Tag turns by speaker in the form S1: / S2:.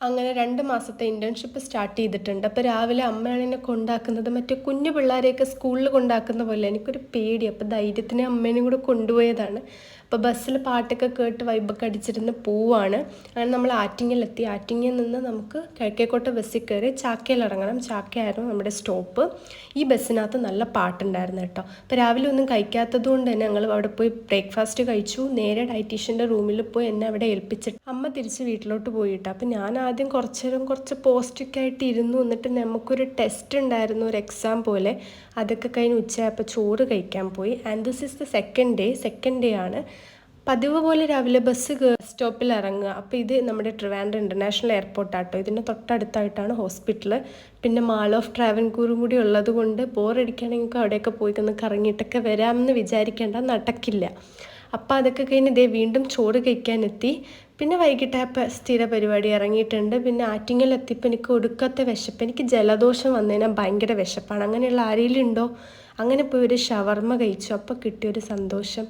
S1: അങ്ങനെ 2 മാസത്തെ internship start ചെയ്തിട്ടുണ്ട്. അപ്പോൾ രാവിലെ അമ്മയാണ് എന്നെ കൊണ്ടാക്കുന്നത്. മറ്റേ കുഞ്ഞു പിള്ളേരെയൊക്കെ സ്കൂളിൽ കൊണ്ടാക്കുന്ന പോലെ. എനിക്കൊരു പേടി. അപ്പോൾ ധൈര്യത്തിന് അമ്മേനെയും കൂടെ കൊണ്ടുപോയതാണ്. അപ്പോൾ ബസ്സിൽ പാട്ടൊക്കെ കേട്ട് വൈബൊക്കെ അടിച്ചിരുന്ന് പോവാണ്. അങ്ങനെ നമ്മൾ ആറ്റിങ്ങലെത്തി. ആറ്റിങ്ങൽ നിന്ന് നമുക്ക് കിഴക്കേക്കോട്ട ബസ്സിൽ കയറി ചാക്കയിൽ ഇറങ്ങണം. ചാക്കയായിരുന്നു നമ്മുടെ സ്റ്റോപ്പ്. ഈ ബസ്സിനകത്ത് നല്ല പാട്ടുണ്ടായിരുന്നു കേട്ടോ. അപ്പോൾ രാവിലെ ഒന്നും കഴിക്കാത്തത് കൊണ്ട് തന്നെ ഞങ്ങൾ അവിടെ പോയി ബ്രേക്ക്ഫാസ്റ്റ് കഴിച്ചു. നേരെ ഡയറ്റീഷ്യൻ്റെ റൂമിൽ പോയി എന്നെ അവിടെ ഏൽപ്പിച്ചിട്ട് അമ്മ തിരിച്ച് വീട്ടിലോട്ട് പോയിട്ട്. അപ്പം ഞാൻ ആദ്യം കുറച്ച് പോസ്റ്റൊക്കെ ആയിട്ട് ഇരുന്നു. എന്നിട്ട് നമുക്കൊരു ടെസ്റ്റ് ഉണ്ടായിരുന്നു, ഒരു എക്സാം പോലെ. അതൊക്കെ കഴിഞ്ഞ് ഉച്ചയായപ്പോൾ ചോറ് കഴിക്കാൻ പോയി. And this is the second day ആണ്. പതിവ് പോലെ രാവിലെ ബസ് സ്റ്റോപ്പിൽ ഇറങ്ങുക. അപ്പോൾ ഇത് നമ്മുടെ ട്രിവാൻഡ്രം ഇൻ്റർനാഷണൽ എയർപോർട്ടാട്ടോ. ഇതിൻ്റെ തൊട്ടടുത്തായിട്ടാണ് ഹോസ്പിറ്റൽ. പിന്നെ മാൾ ഓഫ് ട്രാവൻകൂറും കൂടി ഉള്ളത് കൊണ്ട് ബോറടിക്കുകയാണെങ്കിൽ അവിടെയൊക്കെ പോയി ഒന്ന് കറങ്ങിയിട്ടൊക്കെ വരാമെന്ന് വിചാരിക്കേണ്ട, നടക്കില്ല. അപ്പോൾ അതൊക്കെ കഴിഞ്ഞ് വീണ്ടും ചോറ് കഴിക്കാനെത്തി. പിന്നെ വൈകിട്ടായപ്പോൾ സ്ഥിര പരിപാടി ഇറങ്ങിയിട്ടുണ്ട്. പിന്നെ ആറ്റിങ്ങലെത്തിയപ്പോൾ എനിക്ക് ഒടുക്കത്തെ വിശപ്പ്. എനിക്ക് ജലദോഷം വന്നതിനാൽ ഭയങ്കര വിശപ്പാണ്. അങ്ങനെയുള്ള ആരെങ്കിലും ഉണ്ടോ? അങ്ങനെ പോയി ഒരു ഷവർമ്മ കഴിച്ചു. അപ്പോൾ കിട്ടിയൊരു സന്തോഷം